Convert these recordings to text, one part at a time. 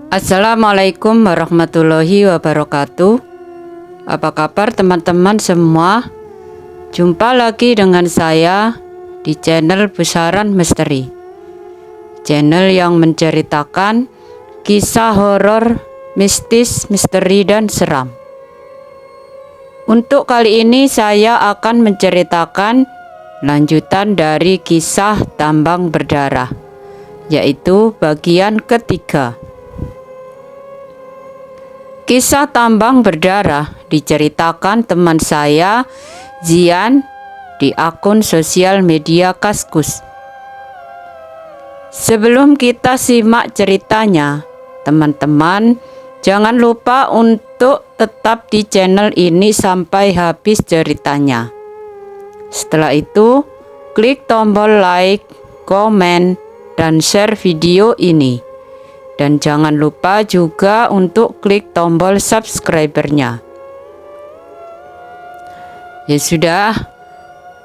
Assalamualaikum warahmatullahi wabarakatuh. Apa kabar teman-teman semua? Jumpa lagi dengan saya di channel Pusaran Misteri, channel yang menceritakan kisah horor, mistis, misteri, dan seram. Untuk kali ini saya akan menceritakan lanjutan dari kisah tambang berdarah, yaitu bagian ketiga. Kisah tambang berdarah diceritakan teman saya Zian di akun sosial media Kaskus. Sebelum kita simak ceritanya, teman-teman jangan lupa untuk tetap di channel ini sampai habis ceritanya. Setelah itu, klik tombol like, komen, dan share video ini. Dan jangan lupa juga untuk klik tombol subscriber-nya. Ya sudah,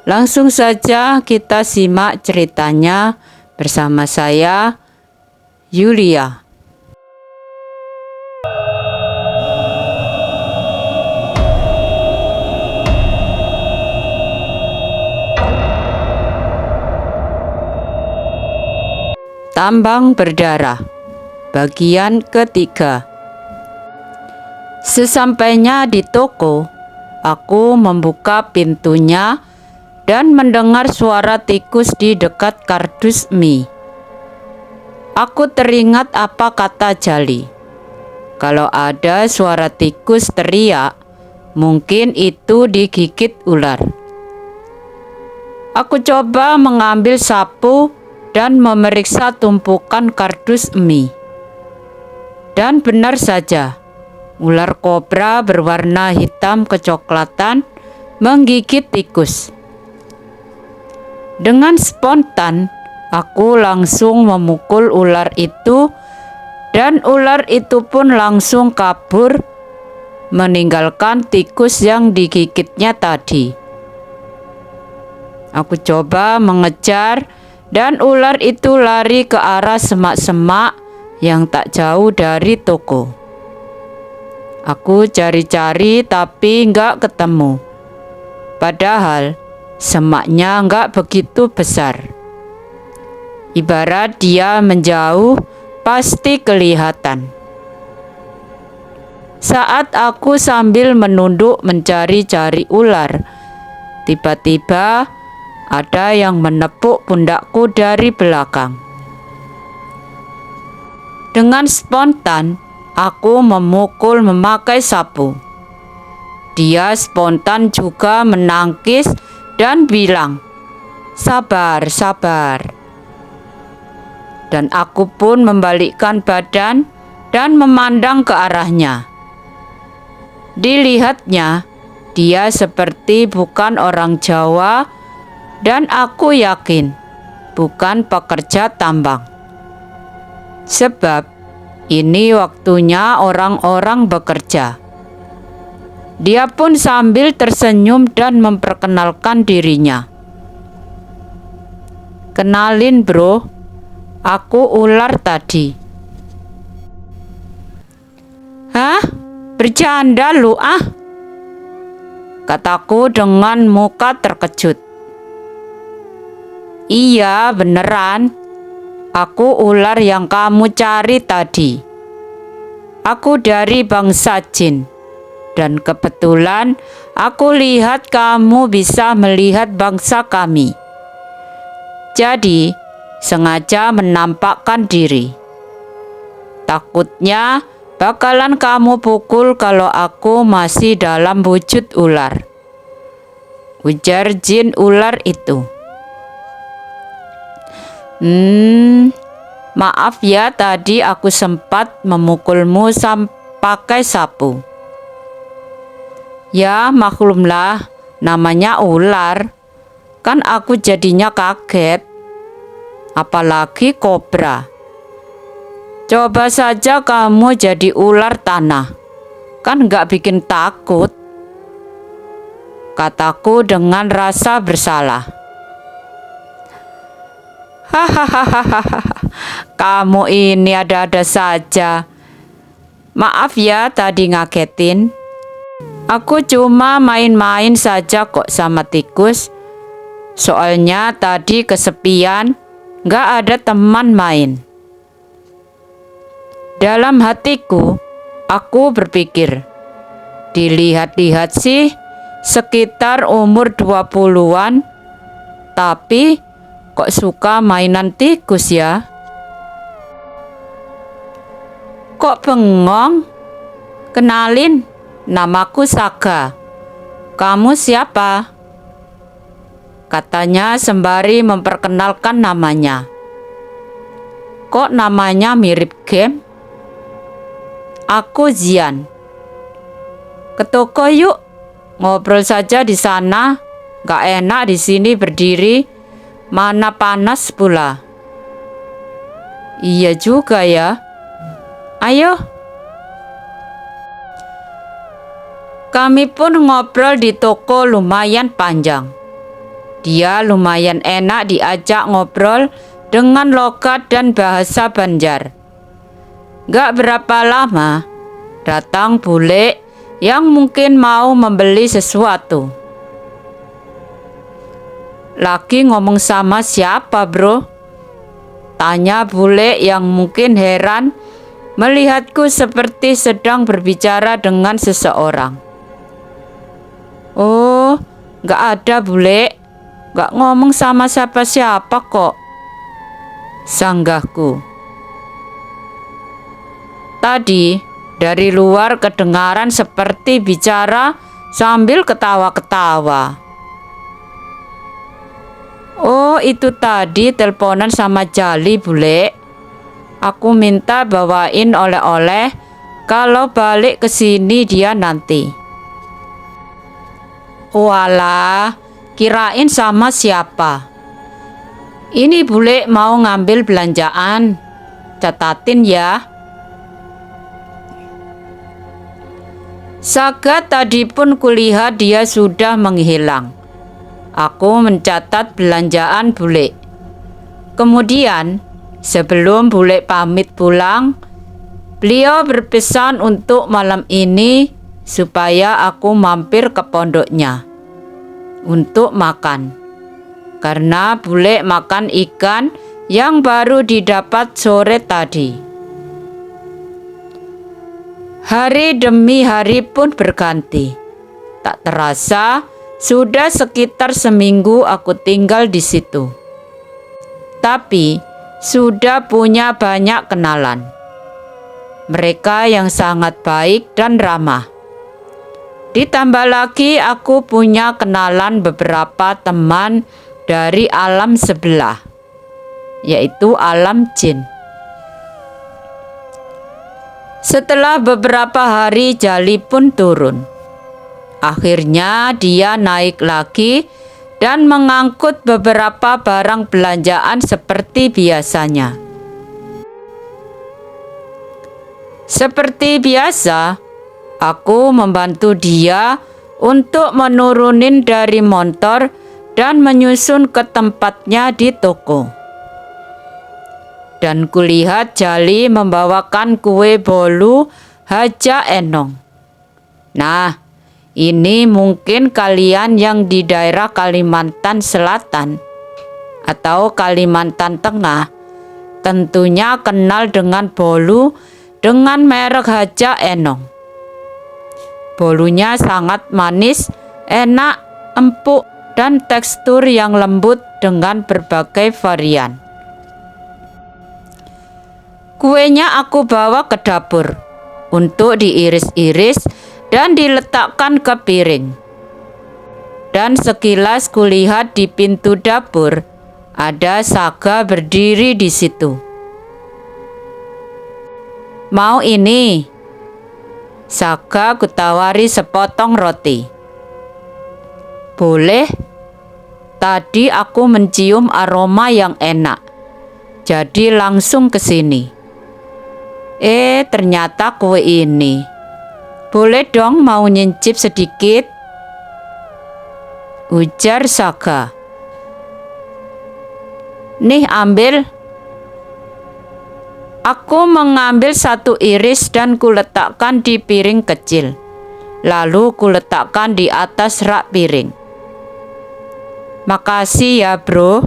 langsung saja kita simak ceritanya bersama saya, Yulia. Tambang berdarah, bagian ketiga. Sesampainya di toko, aku membuka pintunya dan mendengar suara tikus di dekat kardus mie. Aku teringat apa kata Jali. Kalau ada suara tikus teriak, mungkin itu digigit ular. Aku coba mengambil sapu dan memeriksa tumpukan kardus mie. Dan benar saja, ular kobra berwarna hitam kecoklatan menggigit tikus. Dengan spontan, aku langsung memukul ular itu dan ular itu pun langsung kabur, meninggalkan tikus yang digigitnya tadi. Aku coba mengejar dan ular itu lari ke arah semak-semak yang tak jauh dari toko. Aku cari-cari tapi nggak ketemu. Padahal semaknya nggak begitu besar. Ibarat dia menjauh, pasti kelihatan. Saat aku sambil menunduk mencari-cari ular, tiba-tiba ada yang menepuk pundakku dari belakang. Dengan spontan, aku memukul memakai sapu. Dia spontan juga menangkis dan bilang, "Sabar, sabar." Dan aku pun membalikkan badan dan memandang ke arahnya. Dilihatnya, dia seperti bukan orang Jawa dan aku yakin bukan pekerja tambang. Sebab ini waktunya orang-orang bekerja. Dia pun sambil tersenyum dan memperkenalkan dirinya. "Kenalin bro, aku ular tadi." "Hah? Bercanda lu ah?" kataku dengan muka terkejut. "Iya beneran. Aku ular yang kamu cari tadi. Aku dari bangsa jin. Dan kebetulan aku lihat kamu bisa melihat bangsa kami. Jadi sengaja menampakkan diri. Takutnya bakalan kamu pukul kalau aku masih dalam wujud ular," ujar jin ular itu. Maaf ya, tadi aku sempat memukulmu pakai sapu." "Ya maklumlah, namanya ular. Kan aku jadinya kaget. Apalagi kobra. Coba saja kamu jadi ular tanah. Kan gak bikin takut," kataku dengan rasa bersalah. "Hahaha, kamu ini ada-ada saja. Maaf ya tadi ngagetin. Aku cuma main-main saja kok sama tikus. Soalnya tadi kesepian, gak ada teman main. Dalam hatiku, aku berpikir, dilihat-lihat sih sekitar umur 20-an, tapi kok suka mainan tikus ya? Kok bengong? Kenalin, namaku Saga. Kamu siapa? Katanya sembari memperkenalkan namanya. Kok namanya mirip game? Aku Zian. Ke toko yuk, ngobrol saja di sana. Gak enak di sini berdiri, mana panas pula. Iya juga ya. Ayo. Kami pun ngobrol di toko lumayan panjang. Dia lumayan enak diajak ngobrol dengan logat dan bahasa Banjar. Gak berapa lama, datang bule yang mungkin mau membeli sesuatu. Lagi ngomong sama siapa bro? Tanya bule yang mungkin heran melihatku seperti sedang berbicara dengan seseorang. Oh, gak ada bule, gak ngomong sama siapa-siapa kok, sanggahku. Tadi dari luar kedengaran seperti bicara sambil ketawa-ketawa. Oh, itu tadi teleponan sama Jali bule. Aku minta bawain oleh-oleh kalau balik ke sini dia nanti. Walah, kirain sama siapa? Ini bule mau ngambil belanjaan. Catatin ya. Saga tadi pun kulihat dia sudah menghilang. Aku mencatat belanjaan bule. Kemudian, sebelum bule pamit pulang, beliau berpesan untuk malam ini supaya aku mampir ke pondoknya untuk makan. Karena bule makan ikan yang baru didapat sore tadi. Hari demi hari pun berganti. Tak terasa, sudah sekitar seminggu aku tinggal di situ. Tapi, sudah punya banyak kenalan. Mereka yang sangat baik dan ramah. Ditambah lagi aku punya kenalan beberapa teman dari alam sebelah, yaitu alam jin. Setelah beberapa hari Jali pun turun. Akhirnya dia naik lagi dan mengangkut beberapa barang belanjaan seperti biasanya. Seperti biasa, aku membantu dia untuk menurunin dari motor dan menyusun ke tempatnya di toko. Dan kulihat Jali membawakan kue bolu Haja Enong. Nah, ini mungkin kalian yang di daerah Kalimantan Selatan atau Kalimantan Tengah tentunya kenal dengan bolu dengan merek Haja Enong. Bolunya sangat manis, enak, empuk, dan tekstur yang lembut dengan berbagai varian. Kuenya aku bawa ke dapur untuk diiris-iris dan diletakkan ke piring. Dan sekilas kulihat di pintu dapur ada Saga berdiri di situ. Mau ini? Saga kutawari sepotong roti. Boleh? Tadi aku mencium aroma yang enak, jadi langsung ke sini. Ternyata kue ini. Boleh dong mau nyincip sedikit? Ujar Saga. Nih ambil. Aku mengambil satu iris dan kuletakkan di piring kecil. Lalu kuletakkan di atas rak piring. "Makasih ya, bro."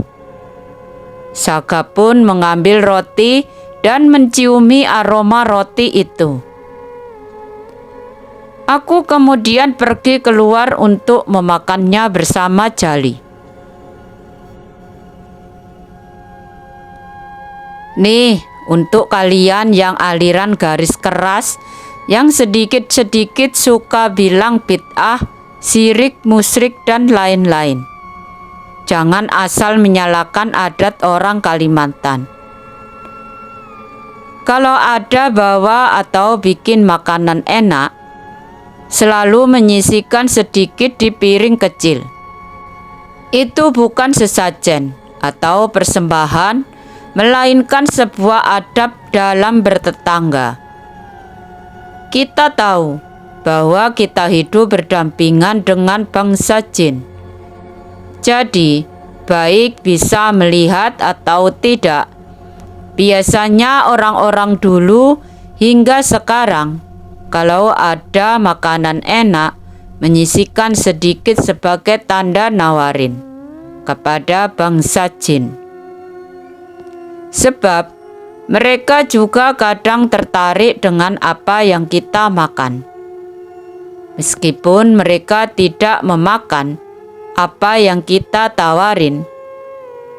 Saga pun mengambil roti dan menciumi aroma roti itu. Aku kemudian pergi keluar untuk memakannya bersama Jali. "Nih, untuk kalian yang aliran garis keras, yang sedikit-sedikit suka bilang bid'ah, syirik, musyrik, dan lain-lain. Jangan asal menyalahkan adat orang Kalimantan. Kalau ada bawa atau bikin makanan enak, selalu menyisihkan sedikit di piring kecil. Itu bukan sesajen atau persembahan, melainkan sebuah adab dalam bertetangga. Kita tahu bahwa kita hidup berdampingan dengan bangsa jin. Jadi, baik bisa melihat atau tidak. Biasanya orang-orang dulu hingga sekarang, kalau ada makanan enak, menyisihkan sedikit sebagai tanda nawarin kepada bangsa jin. Sebab mereka juga kadang tertarik dengan apa yang kita makan. Meskipun mereka tidak memakan apa yang kita tawarin,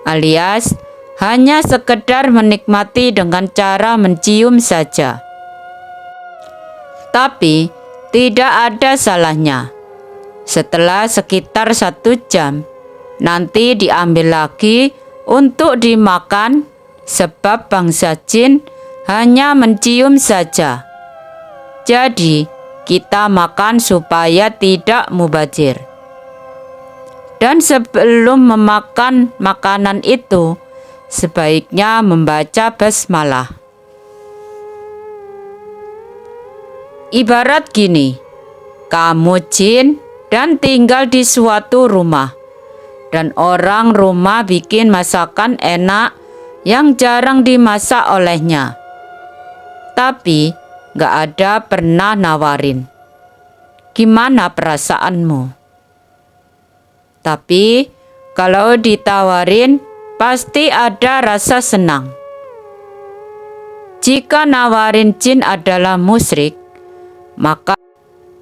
alias hanya sekedar menikmati dengan cara mencium saja. Tapi tidak ada salahnya. Setelah sekitar 1 jam, nanti diambil lagi untuk dimakan, sebab bangsa jin hanya mencium saja. Jadi kita makan supaya tidak mubazir. Dan sebelum memakan makanan itu, sebaiknya membaca basmalah. Ibarat gini, kamu jin dan tinggal di suatu rumah, dan orang rumah bikin masakan enak yang jarang dimasak olehnya, tapi gak ada pernah nawarin. Gimana perasaanmu? Tapi kalau ditawarin, pasti ada rasa senang. Jika nawarin jin adalah musyrik,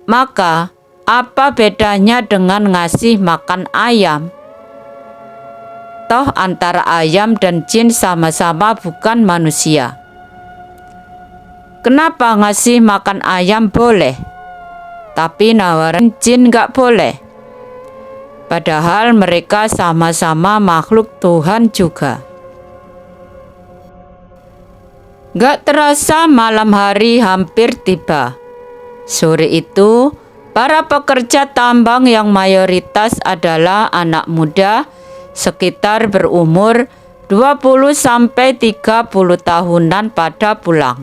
maka apa bedanya dengan ngasih makan ayam? Toh antara ayam dan jin sama-sama bukan manusia. Kenapa ngasih makan ayam boleh, tapi nawarin jin gak boleh? Padahal mereka sama-sama makhluk Tuhan juga. Gak terasa malam hari hampir tiba. Sore itu, para pekerja tambang yang mayoritas adalah anak muda, sekitar berumur 20-30 tahunan pada pulang.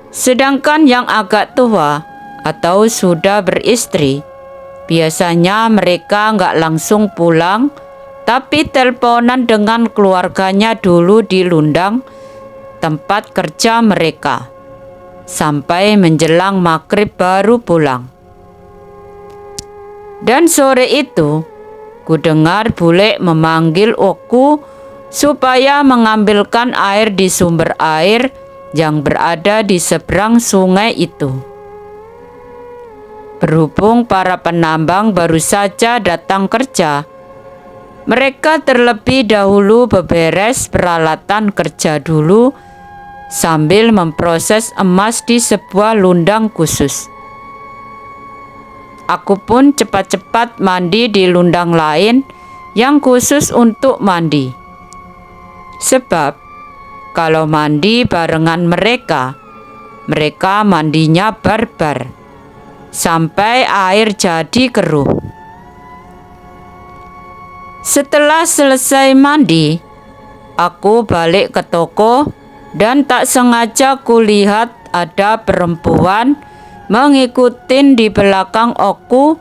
Sedangkan yang agak tua atau sudah beristri, biasanya mereka nggak langsung pulang, tapi teleponan dengan keluarganya dulu di Lundang, tempat kerja mereka, sampai menjelang maghrib baru pulang. Dan sore itu, ku dengar bule memanggil Oku supaya mengambilkan air di sumber air yang berada di seberang sungai itu. Berhubung para penambang baru saja datang kerja, mereka terlebih dahulu beberes peralatan kerja dulu sambil memproses emas di sebuah lundang khusus. Aku pun cepat-cepat mandi di lundang lain yang khusus untuk mandi. Sebab kalau mandi barengan mereka mandinya barbar sampai air jadi keruh. Setelah selesai mandi, aku balik ke toko dan tak sengaja kulihat ada perempuan mengikutin di belakang Oku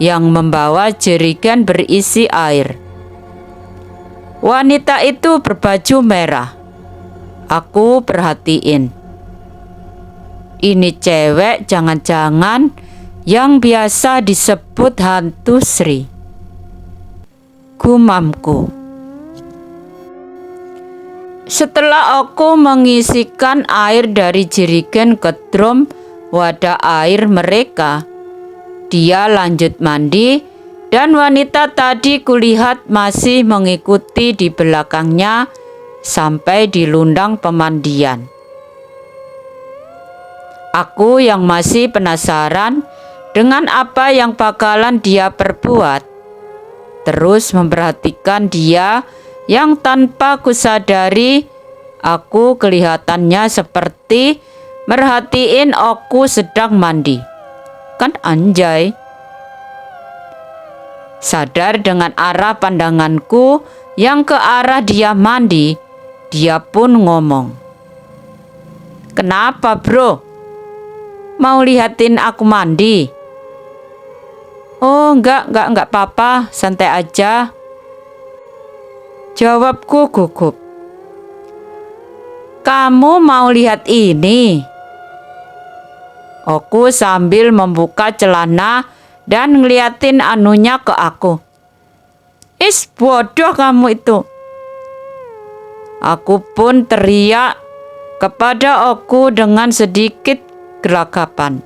yang membawa jerigen berisi air. Wanita itu berbaju merah. Aku perhatiin. Ini cewek jangan-jangan yang biasa disebut hantu Sri. Gumamku. Setelah aku mengisikan air dari jerigen ke drum wadah air mereka, dia lanjut mandi dan wanita tadi kulihat masih mengikuti di belakangnya sampai di lundang pemandian. Aku yang masih penasaran dengan apa yang bakalan dia perbuat, terus memperhatikan dia yang tanpa kusadari aku kelihatannya seperti merhatiin aku sedang mandi. Kan anjay. Sadar dengan arah pandanganku yang ke arah dia mandi, dia pun ngomong, "Kenapa bro? Mau lihatin aku mandi?" "Oh enggak apa-apa, santai aja," jawabku gugup. "Kamu mau lihat ini?" Aku sambil membuka celana dan ngeliatin anunya ke aku. "Is, bodoh kamu itu." Aku pun teriak kepada aku dengan sedikit gelagapan.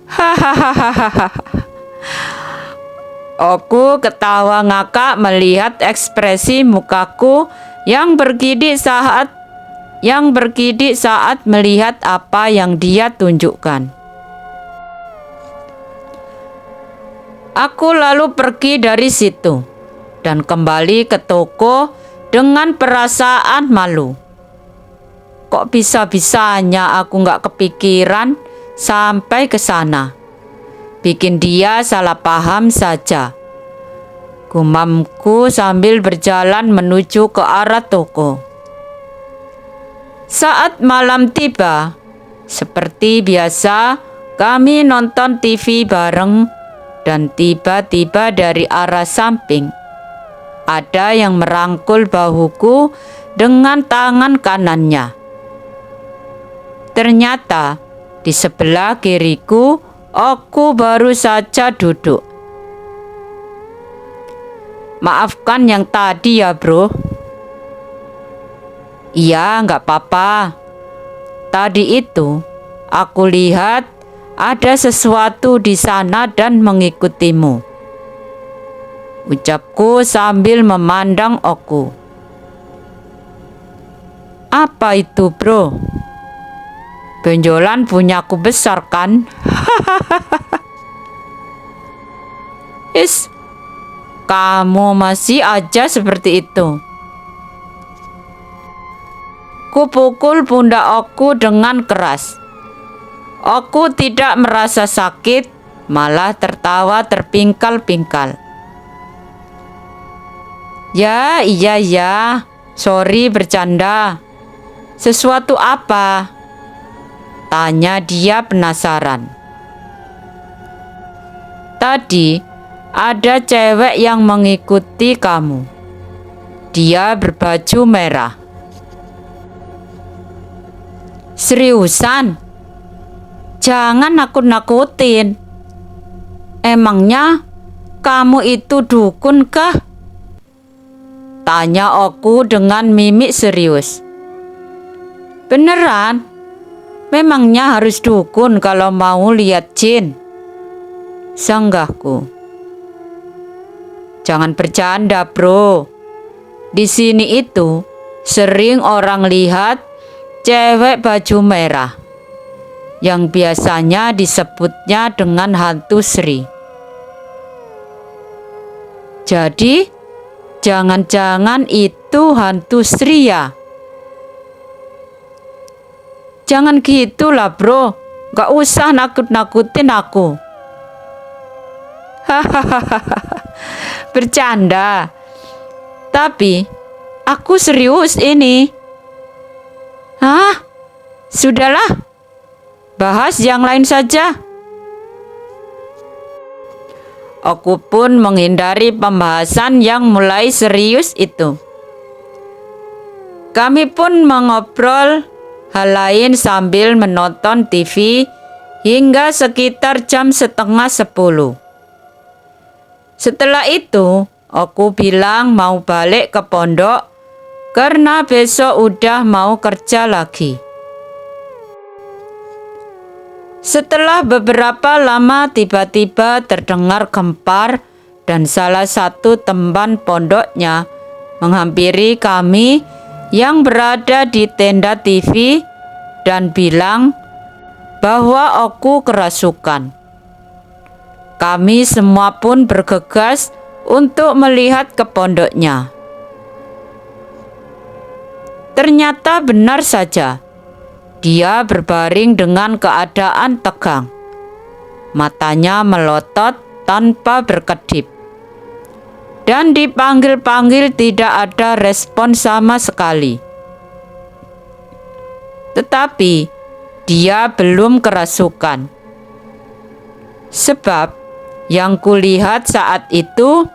Hahaha. Aku ketawa ngakak melihat ekspresi mukaku yang bergidik saat melihat apa yang dia tunjukkan. Aku lalu pergi dari situ dan kembali ke toko dengan perasaan malu. Kok bisa-bisanya aku gak kepikiran sampai ke sana. Bikin dia salah paham saja. Gumamku sambil berjalan menuju ke arah toko. Saat malam tiba, seperti biasa kami nonton TV bareng dan tiba-tiba dari arah samping ada yang merangkul bahuku dengan tangan kanannya. Ternyata di sebelah kiriku aku baru saja duduk. "Maafkan yang tadi ya bro." "Iya, nggak apa-apa. Tadi itu aku lihat ada sesuatu di sana dan mengikutimu," ucapku sambil memandang aku. "Apa itu bro? Benjolan punyaku besar kan?" "Is, kamu masih aja seperti itu." Kupukul pundak aku dengan keras. Aku tidak merasa sakit, malah tertawa terpingkal-pingkal. "Ya, iya, sorry bercanda. Sesuatu apa?" tanya dia penasaran. "Tadi ada cewek yang mengikuti kamu. Dia berbaju merah." "Seriusan? Jangan nakut-nakutin. Emangnya kamu itu dukun kah?" tanya aku dengan mimik serius. "Beneran? Memangnya harus dukun kalau mau lihat jin?" sanggahku. "Jangan bercanda bro. Di sini itu sering orang lihat cewek baju merah yang biasanya disebutnya dengan hantu Sri. Jadi jangan-jangan itu hantu Sri ya?" "Jangan gitulah bro, gak usah nakut-nakutin aku." "Hahaha, bercanda. Tapi aku serius ini." "Hah? Sudahlah, bahas yang lain saja." Aku pun menghindari pembahasan yang mulai serius itu. Kami pun mengobrol hal lain sambil menonton TV hingga sekitar jam setengah 10. Setelah itu, aku bilang mau balik ke pondok karena besok udah mau kerja lagi. Setelah beberapa lama tiba-tiba terdengar gempar dan salah satu teman pondoknya menghampiri kami yang berada di tenda TV dan bilang bahwa aku kerasukan. Kami semua pun bergegas untuk melihat ke pondoknya. Ternyata benar saja, dia berbaring dengan keadaan tegang. Matanya melotot tanpa berkedip. Dan dipanggil-panggil tidak ada respon sama sekali. Tetapi dia belum kerasukan. Sebab yang kulihat saat itu,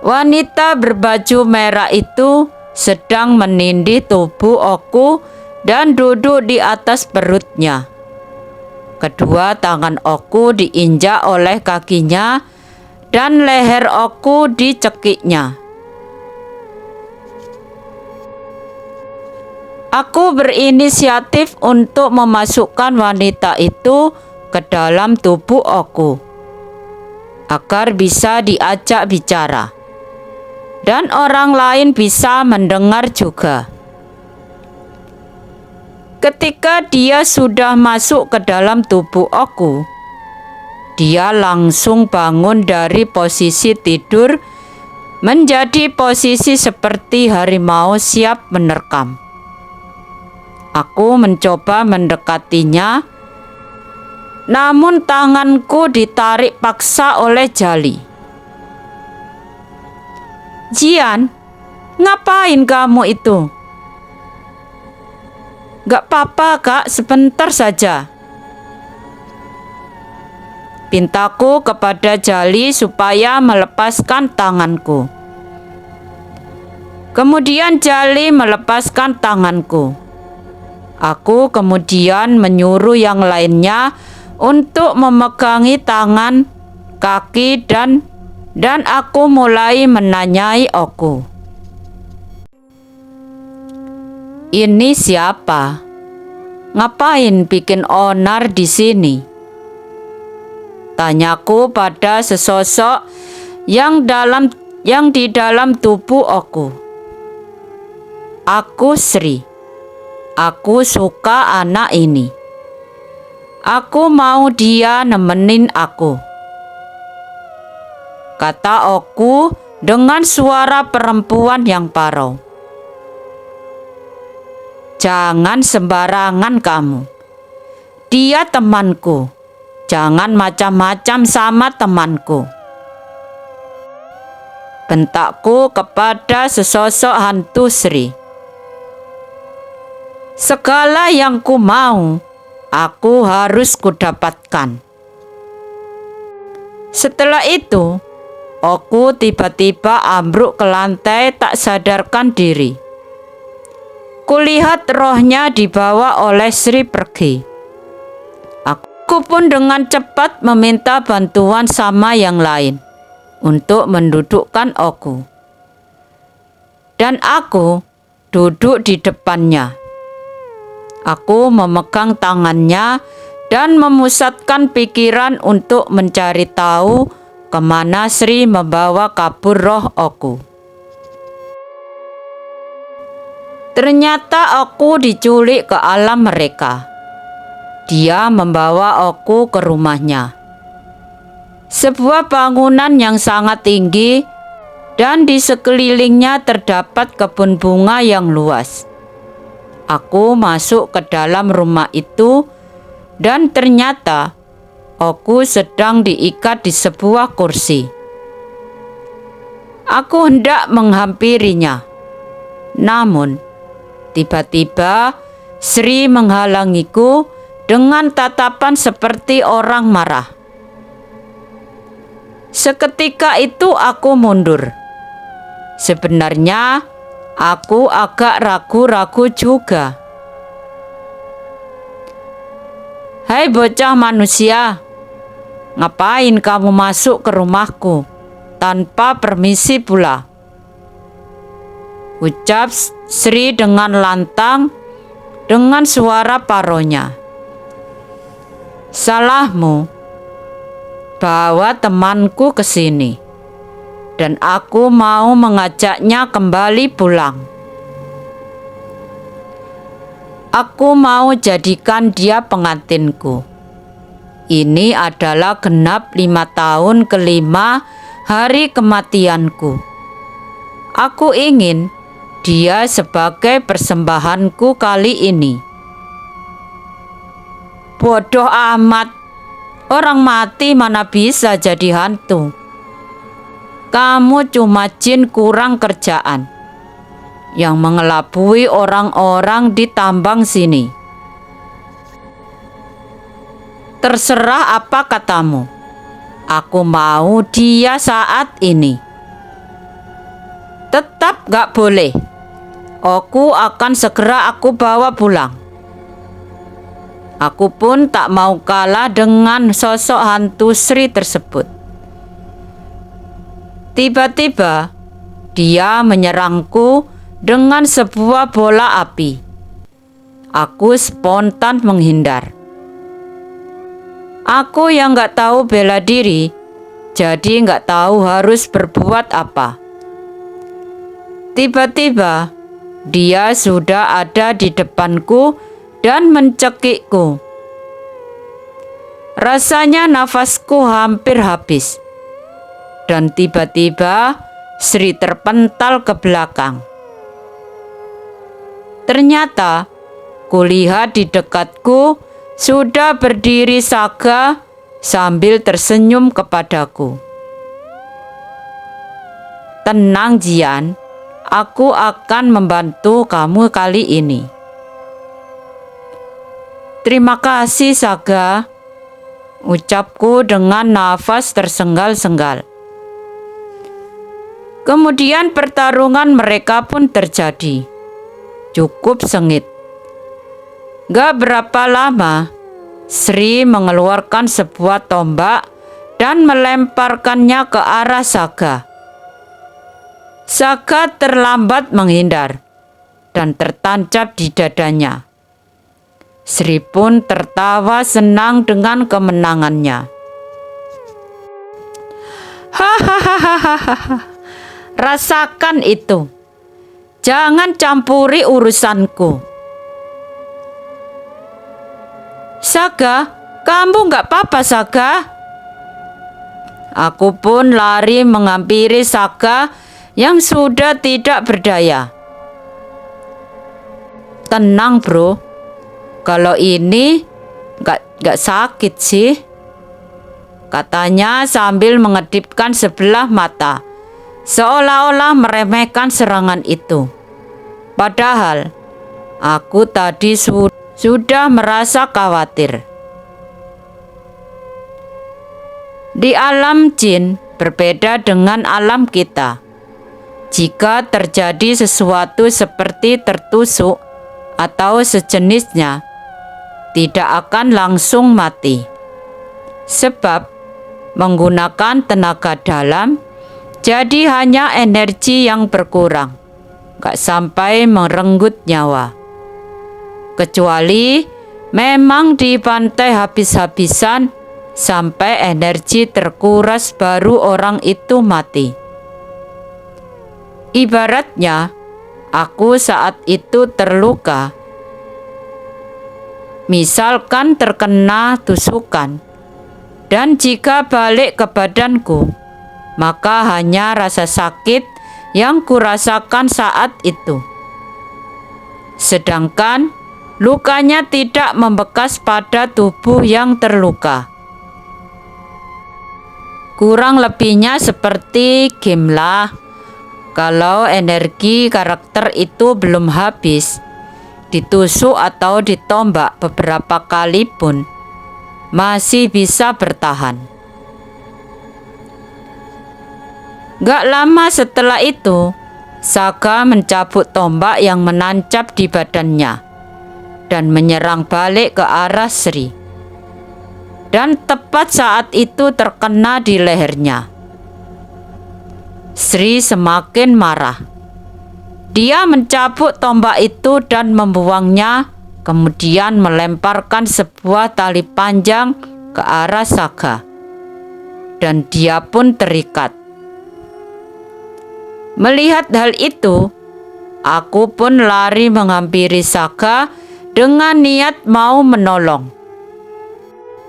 wanita berbaju merah itu sedang menindih tubuh Oku dan duduk di atas perutnya. Kedua tangan Oku diinjak oleh kakinya dan leher Oku dicekiknya. Aku berinisiatif untuk memasukkan wanita itu ke dalam tubuh Oku agar bisa diajak bicara dan orang lain bisa mendengar juga. Ketika dia sudah masuk ke dalam tubuh Oku, dia langsung bangun dari posisi tidur menjadi posisi seperti harimau siap menerkam. Aku mencoba mendekatinya, namun tanganku ditarik paksa oleh Jali. "Jian, ngapain kamu itu?" "Gak apa-apa kak, sebentar saja," pintaku kepada Jali supaya melepaskan tanganku. Kemudian Jali melepaskan tanganku. Aku kemudian menyuruh yang lainnya untuk memegangi tangan, kaki, dan aku mulai menanyai Oku. "Ini siapa? Ngapain bikin onar di sini?" tanyaku pada sesosok yang di dalam tubuh Oku. "Aku Sri. Aku suka anak ini. Aku mau dia nemenin aku," kata Oku dengan suara perempuan yang parau. "Jangan sembarangan kamu. Dia temanku. Jangan macam-macam sama temanku," bentakku kepada sesosok hantu Sri. "Segala yang ku mau, aku harus kudapatkan." Setelah itu, Oku tiba-tiba ambruk ke lantai tak sadarkan diri. Kulihat rohnya dibawa oleh Sri pergi. Aku pun dengan cepat meminta bantuan sama yang lain untuk mendudukkan Oku. Dan aku duduk di depannya. Aku memegang tangannya dan memusatkan pikiran untuk mencari tahu kemana Sri membawa kabur roh Oku. Ternyata Oku diculik ke alam mereka. Dia membawa Oku ke rumahnya. Sebuah bangunan yang sangat tinggi dan di sekelilingnya terdapat kebun bunga yang luas. Aku masuk ke dalam rumah itu dan ternyata Oku sedang diikat di sebuah kursi. Aku hendak menghampirinya. Namun, tiba-tiba Sri menghalangiku dengan tatapan seperti orang marah. Seketika itu aku mundur. Sebenarnya Aku agak ragu-ragu juga. "Hai bocah manusia, ngapain kamu masuk ke rumahku tanpa permisi pula?" ucap Sri dengan lantang dengan suara paronya. "Salahmu bawa temanku ke sini, dan aku mau mengajaknya kembali pulang. Aku mau jadikan dia pengantinku. Ini adalah genap 5 tahun kelima hari kematianku. Aku ingin dia sebagai persembahanku kali ini." "Bodoh amat, orang mati mana bisa jadi hantu. Kamu cuma jin kurang kerjaan yang mengelabui orang-orang di tambang sini." "Terserah apa katamu, aku mau dia saat ini." "Tetap gak boleh. Aku akan segera bawa pulang." Aku pun tak mau kalah dengan sosok hantu Sri tersebut. Tiba-tiba dia menyerangku dengan sebuah bola api. Aku spontan menghindar. Aku yang gak tahu bela diri, jadi gak tahu harus berbuat apa. Tiba-tiba dia sudah ada di depanku dan mencekikku. Rasanya nafasku hampir habis, dan tiba-tiba Sri terpental ke belakang. Ternyata kulihat di dekatku sudah berdiri Saga sambil tersenyum kepadaku. "Tenang Jian, aku akan membantu kamu kali ini." "Terima kasih Saga," ucapku dengan nafas tersenggal-senggal. Kemudian pertarungan mereka pun terjadi. Cukup sengit. Gak berapa lama, Sri mengeluarkan sebuah tombak dan melemparkannya ke arah Saga. Saga terlambat menghindar dan tertancap di dadanya. Sri pun tertawa senang dengan kemenangannya. "Hahaha, rasakan itu. Jangan campuri urusanku." "Saga, kamu gak apa-apa Saga?" Aku pun lari menghampiri Saga yang sudah tidak berdaya. "Tenang bro, kalau ini gak sakit sih," katanya sambil mengedipkan sebelah mata, seolah-olah meremehkan serangan itu. Padahal aku tadi sudah merasa khawatir. Di alam jin berbeda dengan alam kita. Jika terjadi sesuatu seperti tertusuk atau sejenisnya, tidak akan langsung mati. Sebab menggunakan tenaga dalam, jadi hanya energi yang berkurang, gak sampai merenggut nyawa. Kecuali memang dibantai habis-habisan sampai energi terkuras baru orang itu mati. Ibaratnya aku saat itu terluka. Misalkan terkena tusukan, dan jika balik ke badanku, maka hanya rasa sakit yang kurasakan saat itu. Sedangkan lukanya tidak membekas pada tubuh yang terluka. Kurang lebihnya seperti game lah. Kalau energi karakter itu belum habis, ditusuk atau ditombak beberapa kali pun masih bisa bertahan. Gak lama setelah itu, Saga mencabut tombak yang menancap di badannya dan menyerang balik ke arah Sri. Dan tepat saat itu terkena di lehernya. Sri semakin marah. Dia mencabut tombak itu dan membuangnya, kemudian melemparkan sebuah tali panjang ke arah Saga. Dan dia pun terikat. Melihat hal itu, aku pun lari menghampiri Saga dengan niat mau menolong.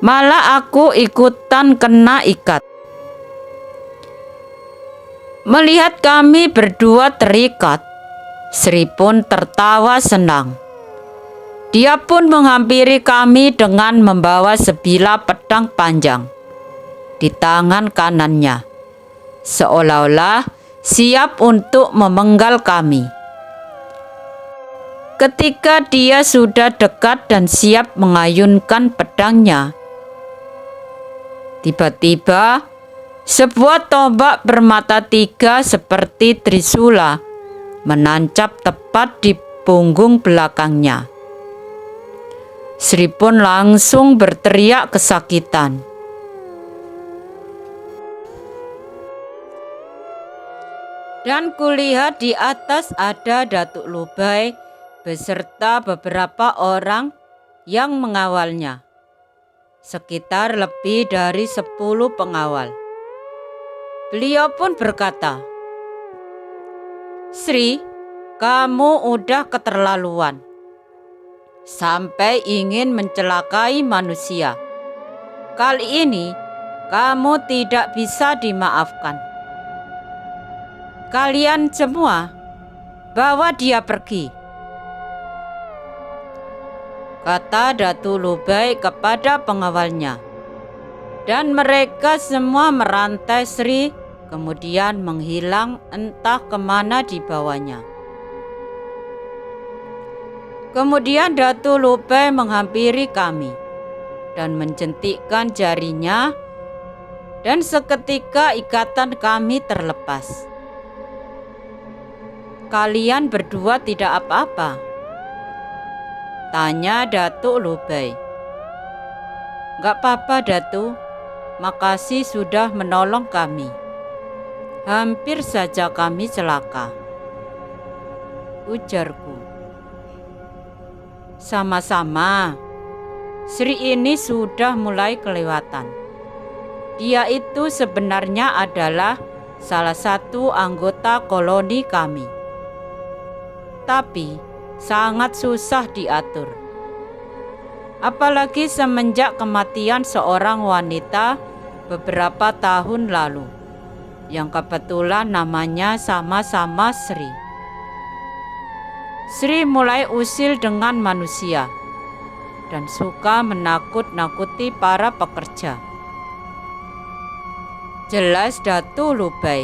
Malah aku ikutan kena ikat. Melihat kami berdua terikat, Sri pun tertawa senang. Dia pun menghampiri kami dengan membawa sebilah pedang panjang di tangan kanannya, seolah-olah siap untuk memenggal kami. Ketika dia sudah dekat dan siap mengayunkan pedangnya, tiba-tiba sebuah tombak bermata tiga seperti trisula menancap tepat di punggung belakangnya. Sri pun langsung berteriak kesakitan. Dan kulihat di atas ada Datuk Lubai beserta beberapa orang yang mengawalnya. Sekitar lebih dari 10 pengawal. Beliau pun berkata, "Sri, kamu udah keterlaluan. Sampai ingin mencelakai manusia. Kali ini kamu tidak bisa dimaafkan. Kalian semua bawa dia pergi," kata Datuk Lubai kepada pengawalnya. Dan mereka semua merantai Sri, kemudian menghilang entah kemana dibawanya. Kemudian Datuk Lubai menghampiri kami dan menjentikkan jarinya, dan seketika ikatan kami terlepas. "Kalian berdua tidak apa-apa?" tanya Datuk Lubai. "Gak apa-apa, Datuk. Makasih sudah menolong kami. Hampir saja kami celaka," ujarku. "Sama-sama. Sri ini sudah mulai kelewatan. Dia itu sebenarnya adalah salah satu anggota koloni kami. Tapi sangat susah diatur. Apalagi semenjak kematian seorang wanita beberapa tahun lalu, yang kebetulan namanya sama-sama Sri. Sri mulai usil dengan manusia dan suka menakut-nakuti para pekerja," jelas Datuk Lubai.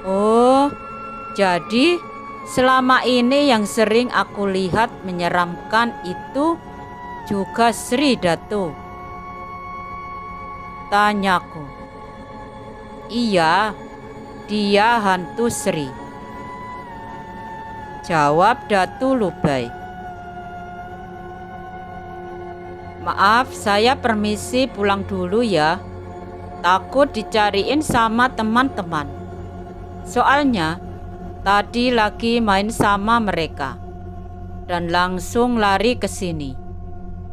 "Oh, jadi selama ini yang sering aku lihat menyeramkan itu juga Sri, Datuk?" tanyaku. "Iya, dia hantu Sri," jawab Datuk Lubai. "Maaf, saya permisi pulang dulu ya. Takut dicariin sama teman-teman. Soalnya tadi lagi main sama mereka dan langsung lari ke sini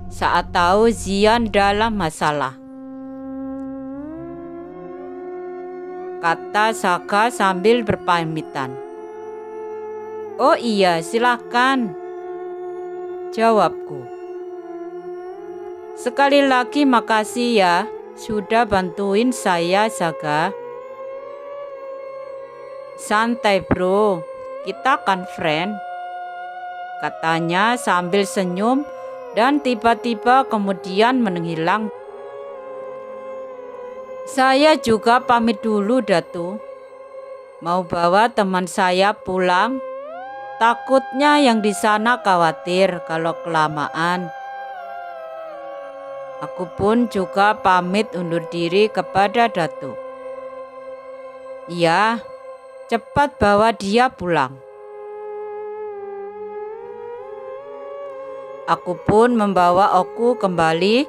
saat tahu Zian dalam masalah," kata Saga sambil berpamitan. "Oh iya, silakan," jawabku. "Sekali lagi makasih ya sudah bantuin saya, Saga." "Santai bro, kita kan friend," katanya sambil senyum dan tiba-tiba kemudian menghilang. "Saya juga pamit dulu, Datuk. Mau bawa teman saya pulang. Takutnya yang di sana khawatir kalau kelamaan." Aku pun juga pamit undur diri kepada Datuk. "Ya, cepat bawa dia pulang. Aku pun membawa Oku kembali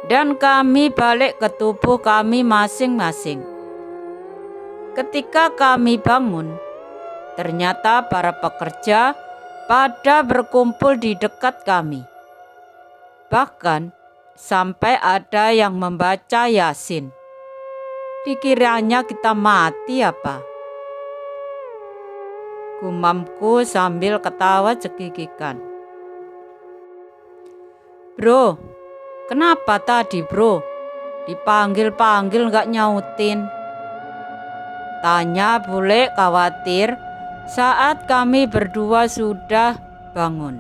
dan kami balik ke tubuh kami masing-masing. Ketika kami bangun, ternyata para pekerja pada berkumpul di dekat kami. Bahkan sampai ada yang membaca Yasin. Dikiranya kita mati apa? Gumamku sambil ketawa cekikikan. Bro, kenapa tadi bro? Dipanggil-panggil gak nyautin? Tanya bule khawatir saat kami berdua sudah bangun.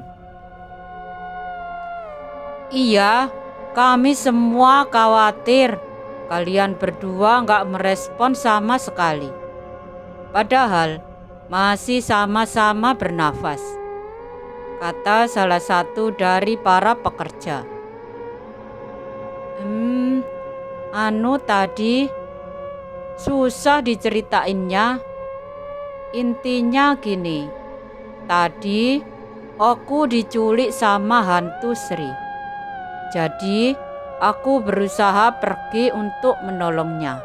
Iya, kami semua khawatir. Kalian berdua gak merespon sama sekali. Padahal masih sama-sama bernafas, kata salah satu dari para pekerja. Tadi susah diceritainnya. Intinya gini, tadi aku diculik sama hantu Sri. Jadi aku berusaha pergi untuk menolongnya.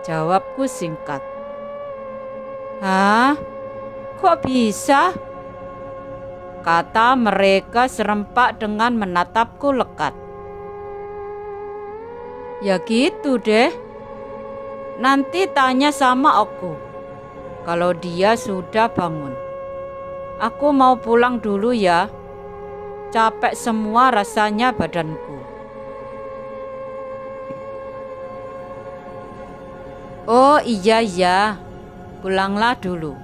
Jawabku singkat. Hah? Kok bisa? Kata mereka serempak dengan menatapku lekat. Ya gitu deh. Nanti tanya sama aku kalau dia sudah bangun. Aku mau pulang dulu ya. Capek semua rasanya badanku. Oh iya, pulanglah dulu.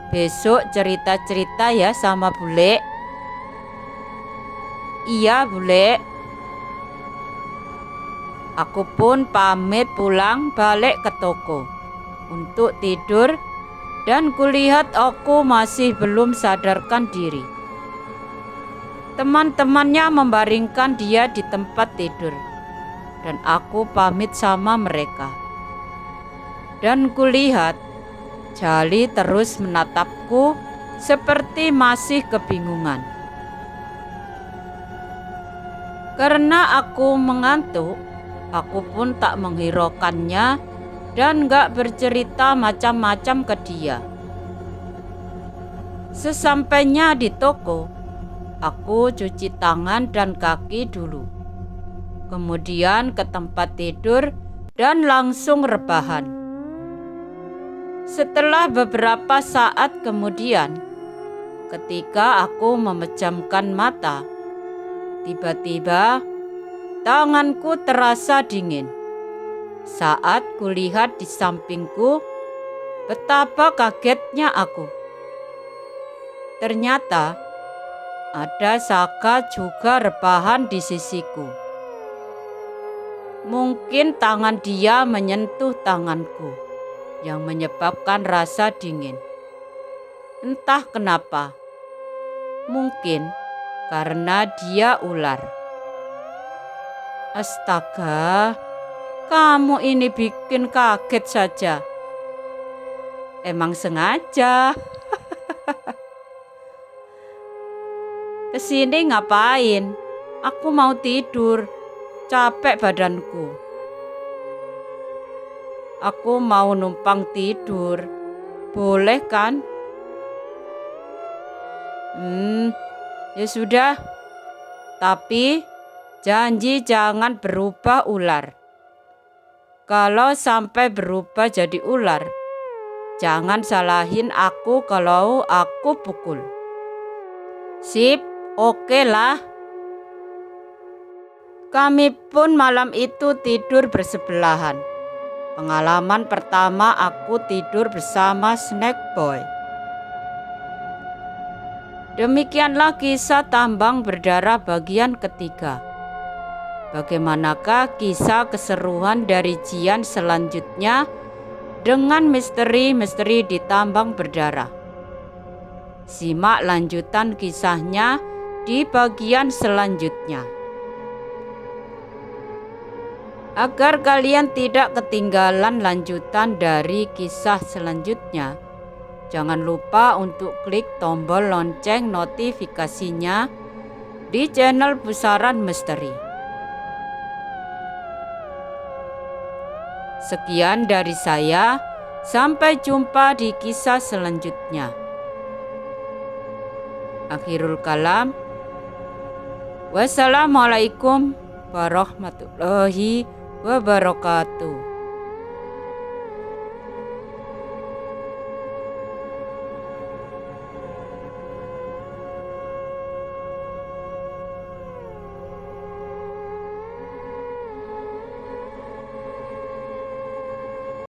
Besok cerita-cerita ya sama bule. Iya bule. Aku pun pamit pulang balik ke toko untuk tidur dan kulihat aku masih belum sadarkan diri. Teman-temannya membaringkan dia di tempat tidur dan aku pamit sama mereka. Dan kulihat Jali terus menatapku seperti masih kebingungan. Karena aku mengantuk, aku pun tak menghiraukannya dan gak bercerita macam-macam ke dia. Sesampainya di toko, aku cuci tangan dan kaki dulu. Kemudian ke tempat tidur dan langsung rebahan. Setelah beberapa saat kemudian, ketika aku memejamkan mata, tiba-tiba tanganku terasa dingin. Saat kulihat di sampingku, betapa kagetnya aku. Ternyata ada Saka juga rebahan di sisiku. Mungkin tangan dia menyentuh tanganku yang menyebabkan rasa dingin. Entah kenapa. Mungkin karena dia ular. Astaga, kamu ini bikin kaget saja. Emang sengaja. Kesini ngapain? Aku mau tidur. Capek badanku. Aku mau numpang tidur. Boleh kan? Ya sudah. Tapi janji jangan berubah ular. Kalau sampai berubah jadi ular, jangan salahin aku kalau aku pukul. Sip, oke lah. Kami pun malam itu tidur bersebelahan. Pengalaman pertama aku tidur bersama Snake Boy. Demikianlah kisah tambang berdarah bagian ketiga. Bagaimanakah kisah keseruan dari Jian selanjutnya dengan misteri-misteri di tambang berdarah? Simak lanjutan kisahnya di bagian selanjutnya. Agar kalian tidak ketinggalan lanjutan dari kisah selanjutnya, jangan lupa untuk klik tombol lonceng notifikasinya di channel Pusaran Misteri. Sekian dari saya, sampai jumpa di kisah selanjutnya. Akhirul kalam. Wassalamualaikum warahmatullahi wabarakatuh.